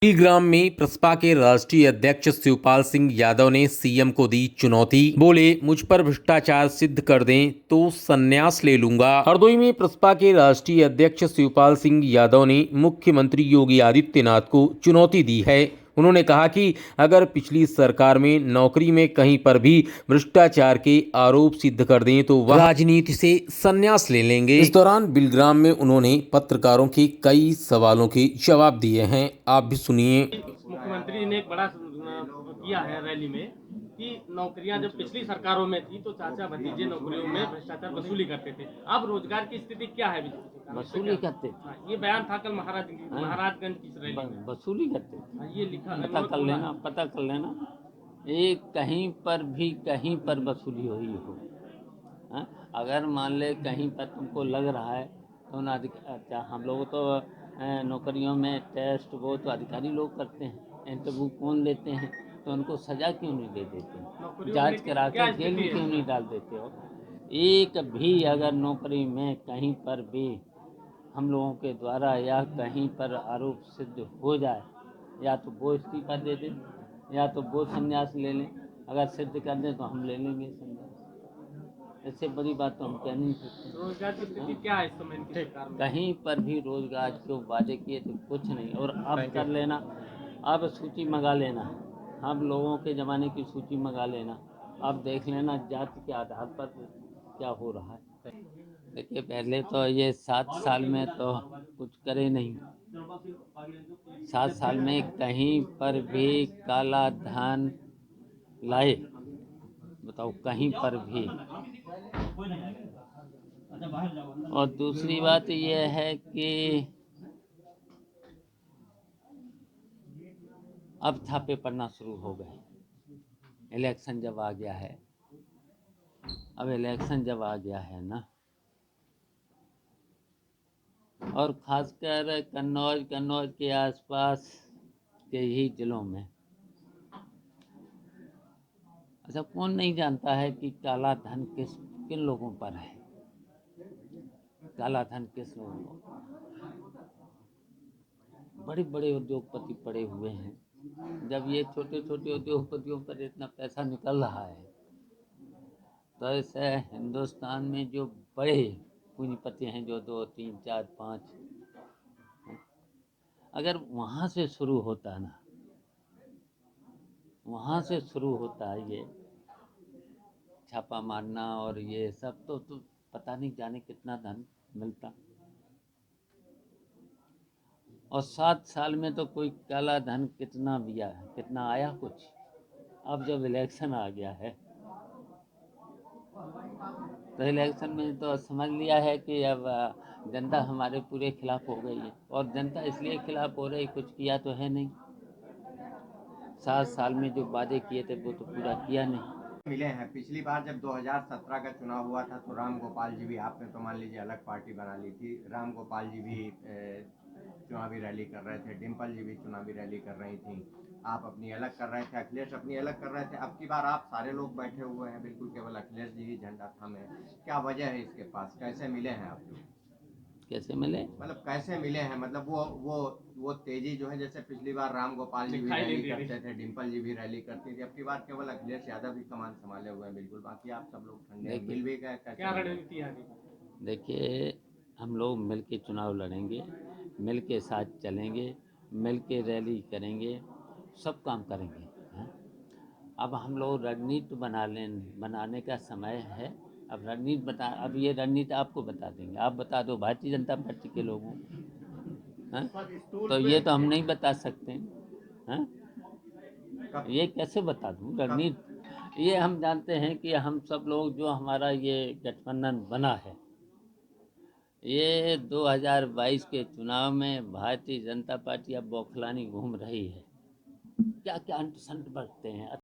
ग्राम में प्रसपा के राष्ट्रीय अध्यक्ष शिवपाल सिंह यादव ने सीएम को दी चुनौती। बोले, मुझ पर भ्रष्टाचार सिद्ध कर दें तो संन्यास ले लूंगा। हरदोई में प्रसपा के राष्ट्रीय अध्यक्ष शिवपाल सिंह यादव ने मुख्यमंत्री योगी आदित्यनाथ को चुनौती दी है। उन्होंने कहा कि अगर पिछली सरकार में नौकरी में कहीं पर भी भ्रष्टाचार के आरोप सिद्ध कर दें तो वह राजनीति से संन्यास ले लेंगे। इस दौरान बिलग्राम में उन्होंने पत्रकारों के कई सवालों के जवाब दिए हैं। आप भी सुनिए। मुख्यमंत्री ने एक बड़ा किया है रैली में कि नौकरियां जब पिछली सरकारों में थी तो चाचा भतीजे नौकरियों में भ्रष्टाचार वसूली करते थे। अब रोजगार की स्थिति क्या है बीजेपी सरकार में? वसूली करते थे। ये बयान था कल महाराजगंज की रैली में। वसूली करते थे। ये लिखा पता कर लेना एक कहीं पर वसूली हुई हो। हाँ? अगर मान ले कहीं पर तुमको लग रहा है तो ना अच्छा, हम लोग तो नौकरियों में टेस्ट वो तो अधिकारी लोग करते हैं, इंटरव्यू कौन लेते हैं, तो उनको सजा क्यों नहीं दे देते, जांच करा कर जेल में क्यों नहीं डाल देते हो। एक भी अगर नौकरी में कहीं पर भी हम लोगों के द्वारा या कहीं पर आरोप सिद्ध हो जाए, या तो वो इस्तीफा दे दें या तो वो संन्यास ले लें। अगर सिद्ध कर दें तो हम ले लेंगे संन्यास। इससे बड़ी बात तो हम कह नहीं सकते। रोजगार की स्थिति क्या है इस समय इनकी सरकार में? कहीं पर भी रोजगार जो वादे किए थे कुछ नहीं। और अब कर लेना, अब सूची मंगा लेना, हम लोगों के ज़माने की सूची मंगा लेना, अब देख लेना जाति के आधार पर क्या हो रहा है। देखिए, पहले तो ये 7 साल में तो कुछ करे नहीं। 7 साल में कहीं पर भी काला धन लाए, बताओ, कहीं पर भी। और दूसरी बात यह है कि अब छापे पड़ना शुरू हो गए। इलेक्शन जब आ गया है, ना, और खासकर कन्नौज के आसपास के ही जिलों में, अच्छा, कौन नहीं जानता है कि काला धन किन लोगों पर है। काला धन किस लोगों को, बड़े बड़े उद्योगपति पड़े हुए हैं। जब ये छोटे छोटे उद्योगपतियों पर इतना पैसा निकल रहा है तो ऐसे हिंदुस्तान में जो बड़े पूंजीपति हैं, जो 2, 3, 4, 5, अगर वहाँ से शुरू होता है ना, वहाँ से शुरू होता है ये छापा मारना और ये सब, तो पता नहीं जाने कितना धन मिलता। और 7 साल में तो कोई काला धन कितना आया कुछ। अब जब इलेक्शन आ गया है तो इलेक्शन में तो समझ लिया है कि अब जनता हमारे पूरे खिलाफ हो गई है। और जनता इसलिए खिलाफ हो रही, कुछ किया तो है नहीं। 7 साल में जो वादे किए थे वो तो पूरा किया नहीं। मिले हैं। पिछली बार जब 2017 का चुनाव हुआ था तो राम गोपाल जी भी, आपने तो मान लीजिए अलग पार्टी बना ली थी, राम गोपाल जी भी चुनावी रैली कर रहे थे, डिम्पल जी भी चुनावी रैली कर रही थी, आप अपनी अलग कर रहे थे, अखिलेश अपनी अलग कर रहे थे। अब की बार आप सारे लोग बैठे हुए हैं, बिल्कुल केवल अखिलेश जी ही झंडा थामे। क्या वजह है इसके पास, कैसे मिले हैं आप लोग? कैसे मिले, मतलब कैसे मिले हैं, मतलब वो तेजी जो है, जैसे पिछली बार राम गोपाल जी भी रैली करते थे, डिम्पल जी भी रैली करती थी, अब की बार केवल अखिलेश यादव भी कमान संभाले हुए हैं, बिल्कुल बाकी आप सब लोग ठंडे मिल भी गए। क्या रणनीति है? देखिए, हम लोग मिल के चुनाव लड़ेंगे, मिल के साथ चलेंगे, मिल के रैली करेंगे, सब काम करेंगे। हाँ? अब हम लोग रणनीति बनाने का समय है। अब ये रणनीति आपको बता देंगे, आप बता दो भारतीय जनता पार्टी के लोगों को। हाँ? तो ये तो हम नहीं बता सकते। हाँ? ये कैसे बता दूँ रणनीति? ये हम जानते हैं कि हम सब लोग, जो हमारा ये गठबंधन बना है, ये 2022 के चुनाव में भारतीय जनता पार्टी अब बौखलानी घूम रही है। क्या क्या अंट संट बरतते हैं।